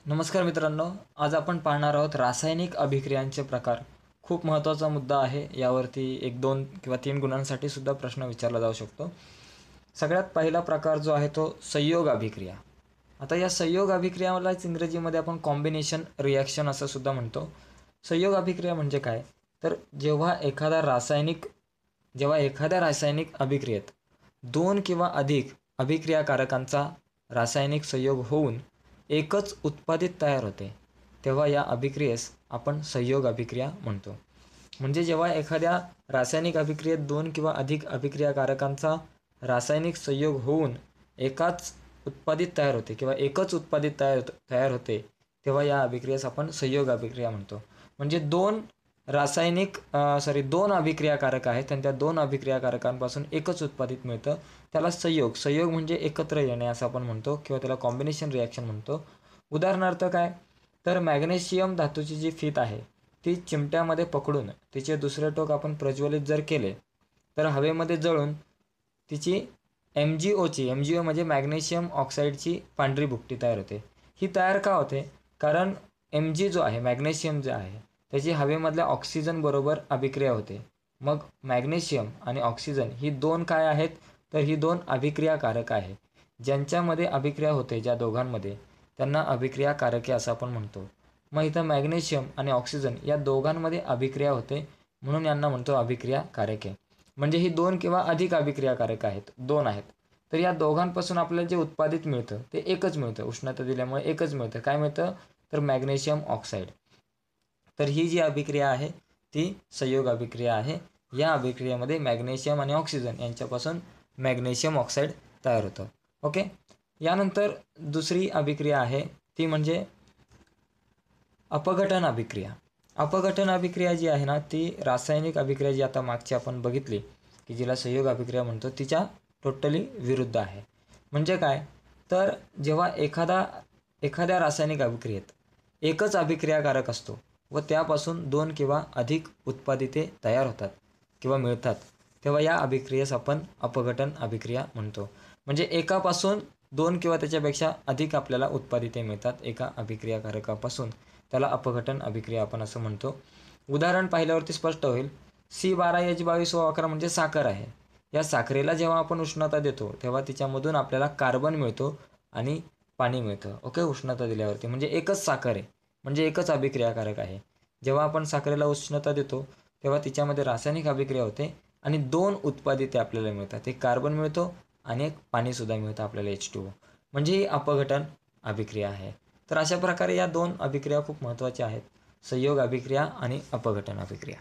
नमस्कार मित्रांनो, आज आपण पाहणार आहोत रासायनिक अभिक्रियांचे प्रकार. खूप महत्त्वाचा मुद्दा आहे. यावरती 1, 2 किंवा 3 गुणांसाठी सुद्धा प्रश्न विचारला जाऊ शकतो. सगळ्यात पहिला प्रकार जो आहे तो संयोग अभिक्रिया. आता या संयोग अभिक्रियालाच इंग्रजीमध्ये आपण कॉम्बिनेशन रिॲक्शन असं सुद्धा म्हणतो. संयोग अभिक्रिया म्हणजे काय? तर जेव्हा एखाद्या रासायनिक अभिक्रियेत 2 किंवा अधिक अभिक्रियाकारकांचा रासायनिक संयोग होऊन एकच उत्पादित तयार होते, तेव्हा या अभिक्रियेस आपण संयोग अभिक्रिया म्हणतो. म्हणजे जेव्हा एखाद्या रासायनिक अभिक्रियेत 2 किंवा अधिक अभिक्रियाकारकांचा रासायनिक संयोग होऊन एकाच उत्पादित तयार होते किंवा एकच उत्पादित तयार होते, तेव्हा या अभिक्रियेस आपण संयोग अभिक्रिया म्हणतो. म्हणजे दोन अभिक्रियाकारक आहेत आणि त्या 2 अभिक्रियाकारकांपासून एकच उत्पादित मिळतं, त्याला संयोग म्हणजे एकत्र येणे असं आपण म्हणतो किंवा त्याला कॉम्बिनेशन रिॲक्शन म्हणतो. उदाहरणार्थ काय? तर मॅग्नेशियम धातूची जी फीत आहे ती चिमट्यामध्ये पकडून तिचे दुसरे टोक आपण प्रज्वलित जर केले तर हवेमध्ये जळून तिची MgO म्हणजे मॅग्नेशियम ऑक्साईडची पांढरी भुकटी तयार होते. ही तयार का होते? कारण Mg जो आहे, मॅग्नेशियम जे आहे, त्याची हवेमधल्या ऑक्सिजन बरोबर अभिक्रिया होते. मग मॅग्नेशियम आणि ऑक्सिजन ही 2 काय आहेत? तर ही 2 अभिक्रियाकारक आहे. ज्यांच्यामध्ये अभिक्रिया होते, ज्या दोघांमध्ये, त्यांना अभिक्रियाकारके असं आपण म्हणतो. मग इथं मॅग्नेशियम आणि ऑक्सिजन या दोघांमध्ये अभिक्रिया होते, म्हणून यांना म्हणतो अभिक्रियाकारके. म्हणजे ही 2 किंवा अधिक अभिक्रियाकारक आहेत, 2 आहेत. तर या दोघांपासून आपल्याला जे उत्पादित मिळतं ते एकच मिळतं. उष्णता दिल्यामुळे एकच मिळतं. काय मिळतं? तर मॅग्नेशियम ऑक्साईड. तर ही जी अभिक्रिया आहे ती संयोग अभिक्रिया आहे. या अभिक्रियेमध्ये मॅग्नेशियम आणि ऑक्सिजन यांच्यापासून मॅग्नेशियम ऑक्साईड तयार होतं. ओके. यानंतर दुसरी अभिक्रिया आहे ती म्हणजे अपघटन अभिक्रिया. अपघटन अभिक्रिया जी आहे ना, ती रासायनिक अभिक्रिया जी आता मागची आपण बघितली की जिला संयोग अभिक्रिया म्हणतो, तिच्या टोटली विरुद्ध आहे. म्हणजे काय? तर जेव्हा एखाद्या रासायनिक अभिक्रियेत एकच अभिक्रियाकारक असतो व त्यापासून 2 किंवा अधिक उत्पादिते तयार होतात किंवा मिळतात, तेव्हा या अभिक्रियेस आपण अपघटन अभिक्रिया म्हणतो. म्हणजे एकापासून 2 किंवा त्याच्यापेक्षा अधिक आपल्याला उत्पादिते मिळतात एका अभिक्रियाकारकापासून, त्याला अपघटन अभिक्रिया आपण असं म्हणतो. उदाहरण पाहिल्यावरती स्पष्ट होईल. C12H22O11 म्हणजे साखर आहे. या साखरेला जेव्हा आपण उष्णता देतो तेव्हा तिच्यामधून आपल्याला कार्बन मिळतो आणि पाणी मिळतं. ओके. उष्णता दिल्यावरती म्हणजे एकच साखर आहे, म्हणजे एकच अभिक्रियाकारक आहे. जेव्हा आपण साखरेला उष्णता देतो तेव्हा तिच्यामध्ये रासायनिक अभिक्रिया होते आणि 2 उत्पादिते आपल्याला मिळतात. एक कार्बन मिळतो आणि एक पाणीसुद्धा मिळतं आपल्याला H2O. म्हणजे ही अपघटन अभिक्रिया आहे. तर अशा प्रकारे या 2 अभिक्रिया खूप महत्त्वाच्या आहेत, संयोग अभिक्रिया आणि अपघटन अभिक्रिया.